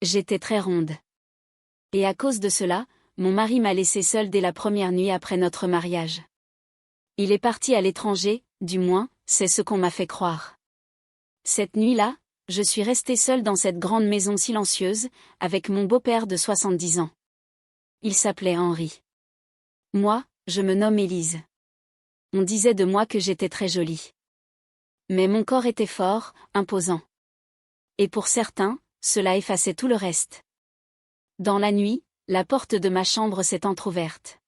J'étais très ronde. Et à cause de cela, mon mari m'a laissée seule dès la première nuit après notre mariage. Il est parti à l'étranger, du moins, c'est ce qu'on m'a fait croire. Cette nuit-là, je suis restée seule dans cette grande maison silencieuse, avec mon beau-père de 70 ans. Il s'appelait Henri. Moi, je me nomme Élise. On disait de moi que j'étais très jolie. Mais mon corps était fort, imposant. Et pour certains, cela effaçait tout le reste. Dans la nuit, la porte de ma chambre s'est entr'ouverte.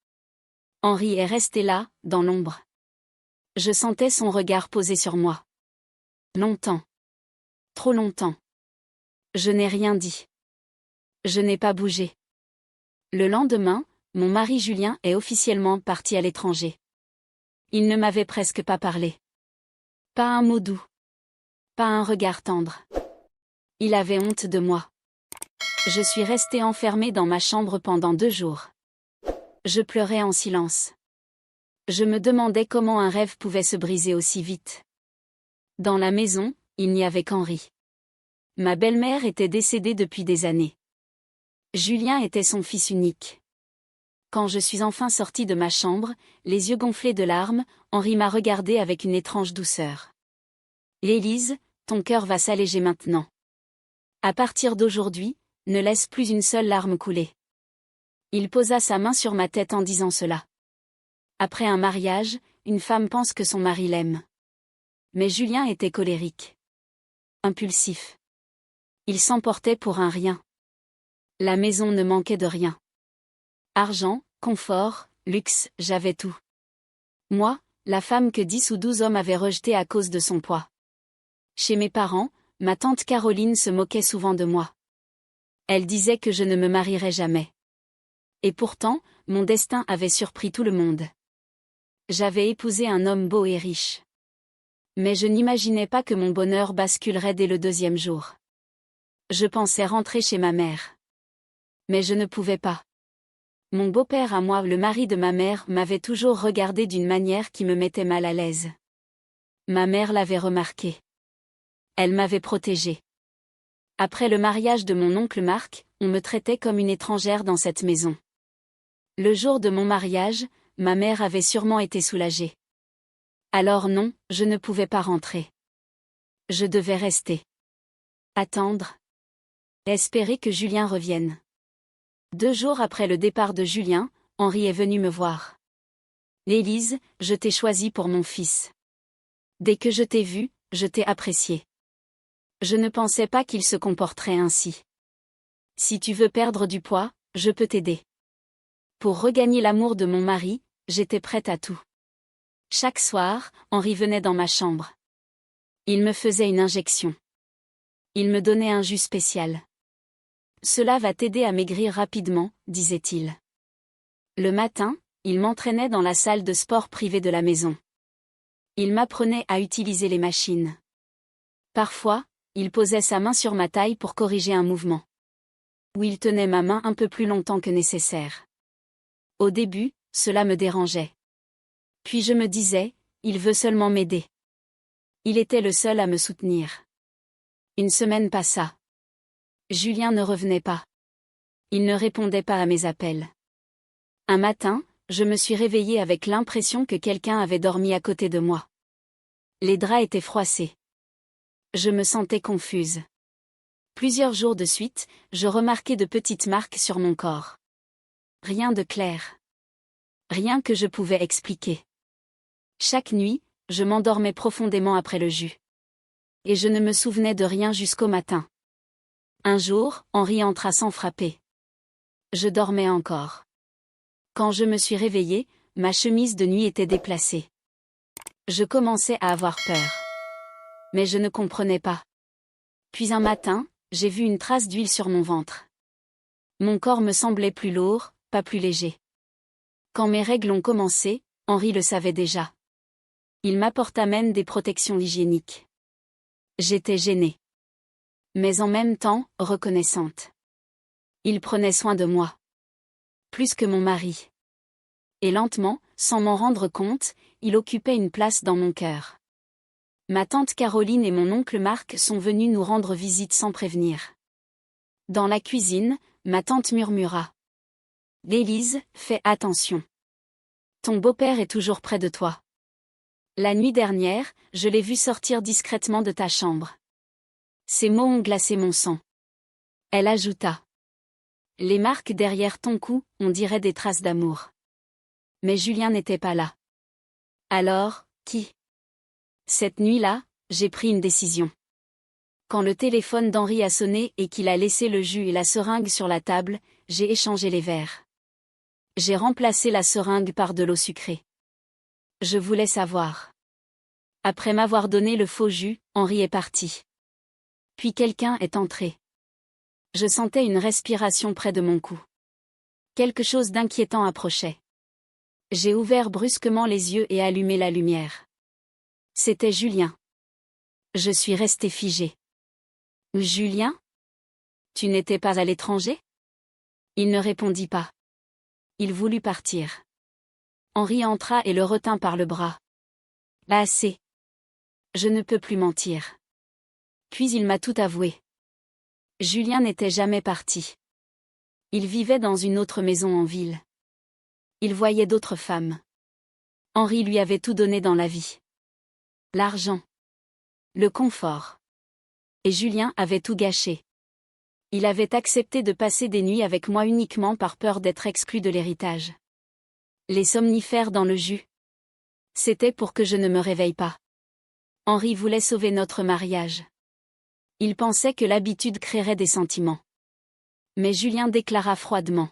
Henri est resté là, dans l'ombre. Je sentais son regard posé sur moi. Longtemps. Trop longtemps. Je n'ai rien dit. Je n'ai pas bougé. Le lendemain, mon mari Julien est officiellement parti à l'étranger. Il ne m'avait presque pas parlé. Pas un mot doux. Pas un regard tendre. Il avait honte de moi. Je suis restée enfermée dans ma chambre pendant 2 jours. Je pleurais en silence. Je me demandais comment un rêve pouvait se briser aussi vite. Dans la maison, il n'y avait qu'Henri. Ma belle-mère était décédée depuis des années. Julien était son fils unique. Quand je suis enfin sortie de ma chambre, les yeux gonflés de larmes, Henri m'a regardée avec une étrange douceur. « Élise, ton cœur va s'alléger maintenant. À partir d'aujourd'hui, ne laisse plus une seule larme couler. » Il posa sa main sur ma tête en disant cela. Après un mariage, une femme pense que son mari l'aime. Mais Julien était colérique. Impulsif. Il s'emportait pour un rien. La maison ne manquait de rien. Argent, confort, luxe, j'avais tout. Moi, la femme que 10 ou 12 hommes avaient rejetée à cause de son poids. Chez mes parents, ma tante Caroline se moquait souvent de moi. Elle disait que je ne me marierais jamais. Et pourtant, mon destin avait surpris tout le monde. J'avais épousé un homme beau et riche. Mais je n'imaginais pas que mon bonheur basculerait dès le 2e jour. Je pensais rentrer chez ma mère. Mais je ne pouvais pas. Mon beau-père à moi, le mari de ma mère, m'avait toujours regardé d'une manière qui me mettait mal à l'aise. Ma mère l'avait remarqué. Elle m'avait protégée. Après le mariage de mon oncle Marc, on me traitait comme une étrangère dans cette maison. Le jour de mon mariage, ma mère avait sûrement été soulagée. Alors non, je ne pouvais pas rentrer. Je devais rester. Attendre. Espérer que Julien revienne. 2 jours après le départ de Julien, Henri est venu me voir. « Élise, je t'ai choisie pour mon fils. Dès que je t'ai vue, je t'ai appréciée. Je ne pensais pas qu'il se comporterait ainsi. Si tu veux perdre du poids, je peux t'aider. » Pour regagner l'amour de mon mari, j'étais prête à tout. Chaque soir, Henri venait dans ma chambre. Il me faisait une injection. Il me donnait un jus spécial. « Cela va t'aider à maigrir rapidement », disait-il. Le matin, il m'entraînait dans la salle de sport privée de la maison. Il m'apprenait à utiliser les machines. Parfois, il posait sa main sur ma taille pour corriger un mouvement. Ou il tenait ma main un peu plus longtemps que nécessaire. Au début, cela me dérangeait. Puis je me disais, il veut seulement m'aider. Il était le seul à me soutenir. Une semaine passa. Julien ne revenait pas. Il ne répondait pas à mes appels. Un matin, je me suis réveillée avec l'impression que quelqu'un avait dormi à côté de moi. Les draps étaient froissés. Je me sentais confuse. Plusieurs jours de suite, je remarquais de petites marques sur mon corps. Rien de clair. Rien que je pouvais expliquer. Chaque nuit, je m'endormais profondément après le jus. Et je ne me souvenais de rien jusqu'au matin. Un jour, Henri entra sans frapper. Je dormais encore. Quand je me suis réveillée, ma chemise de nuit était déplacée. Je commençais à avoir peur. Mais je ne comprenais pas. Puis un matin, j'ai vu une trace d'huile sur mon ventre. Mon corps me semblait plus lourd, pas plus léger. Quand mes règles ont commencé, Henri le savait déjà. Il m'apporta même des protections hygiéniques. J'étais gênée. Mais en même temps, reconnaissante. Il prenait soin de moi. Plus que mon mari. Et lentement, sans m'en rendre compte, il occupait une place dans mon cœur. Ma tante Caroline et mon oncle Marc sont venus nous rendre visite sans prévenir. Dans la cuisine, ma tante murmura. Élise, fais attention. Ton beau-père est toujours près de toi. La nuit dernière, je l'ai vu sortir discrètement de ta chambre. Ces mots ont glacé mon sang. Elle ajouta. Les marques derrière ton cou, on dirait des traces d'amour. Mais Julien n'était pas là. Alors, qui? Cette nuit-là, j'ai pris une décision. Quand le téléphone d'Henri a sonné et qu'il a laissé le jus et la seringue sur la table, j'ai échangé les verres. J'ai remplacé la seringue par de l'eau sucrée. Je voulais savoir. Après m'avoir donné le faux jus, Henri est parti. Puis quelqu'un est entré. Je sentais une respiration près de mon cou. Quelque chose d'inquiétant approchait. J'ai ouvert brusquement les yeux et allumé la lumière. C'était Julien. Je suis restée figée. Julien? Tu n'étais pas à l'étranger? Il ne répondit pas. Il voulut partir. Henri entra et le retint par le bras. Assez. Je ne peux plus mentir. Puis il m'a tout avoué. Julien n'était jamais parti. Il vivait dans une autre maison en ville. Il voyait d'autres femmes. Henri lui avait tout donné dans la vie. L'argent. Le confort. Et Julien avait tout gâché. Il avait accepté de passer des nuits avec moi uniquement par peur d'être exclu de l'héritage. Les somnifères dans le jus. C'était pour que je ne me réveille pas. Henri voulait sauver notre mariage. Il pensait que l'habitude créerait des sentiments. Mais Julien déclara froidement.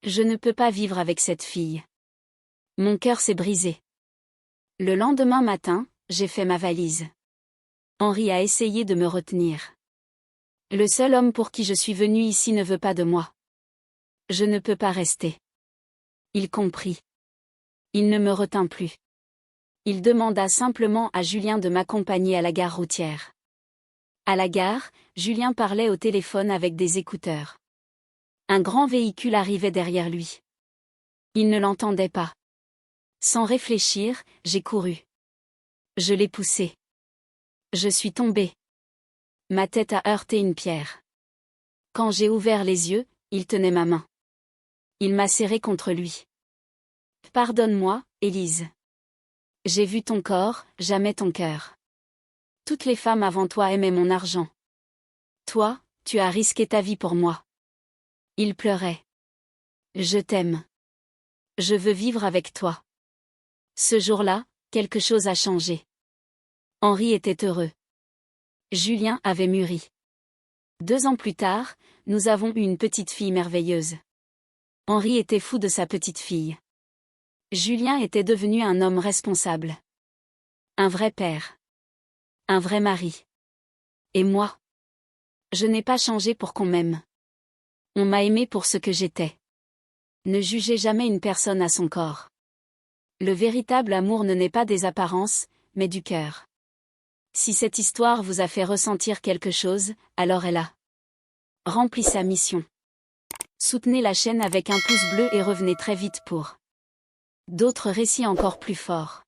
Je ne peux pas vivre avec cette fille. Mon cœur s'est brisé. Le lendemain matin, j'ai fait ma valise. Henri a essayé de me retenir. Le seul homme pour qui je suis venue ici ne veut pas de moi. Je ne peux pas rester. Il comprit. Il ne me retint plus. Il demanda simplement à Julien de m'accompagner à la gare routière. À la gare, Julien parlait au téléphone avec des écouteurs. Un grand véhicule arrivait derrière lui. Il ne l'entendait pas. Sans réfléchir, j'ai couru. Je l'ai poussé. Je suis tombée. Ma tête a heurté une pierre. Quand j'ai ouvert les yeux, il tenait ma main. Il m'a serré contre lui. Pardonne-moi, Élise. J'ai vu ton corps, jamais ton cœur. Toutes les femmes avant toi aimaient mon argent. Toi, tu as risqué ta vie pour moi. Il pleurait. Je t'aime. Je veux vivre avec toi. Ce jour-là, quelque chose a changé. Henri était heureux. Julien avait mûri. 2 ans plus tard, nous avons eu une petite fille merveilleuse. Henri était fou de sa petite fille. Julien était devenu un homme responsable. Un vrai père. Un vrai mari. Et moi? Je n'ai pas changé pour qu'on m'aime. On m'a aimé pour ce que j'étais. Ne jugez jamais une personne à son corps. Le véritable amour ne naît pas des apparences, mais du cœur. Si cette histoire vous a fait ressentir quelque chose, alors elle a rempli sa mission. Soutenez la chaîne avec un pouce bleu et revenez très vite pour d'autres récits encore plus forts.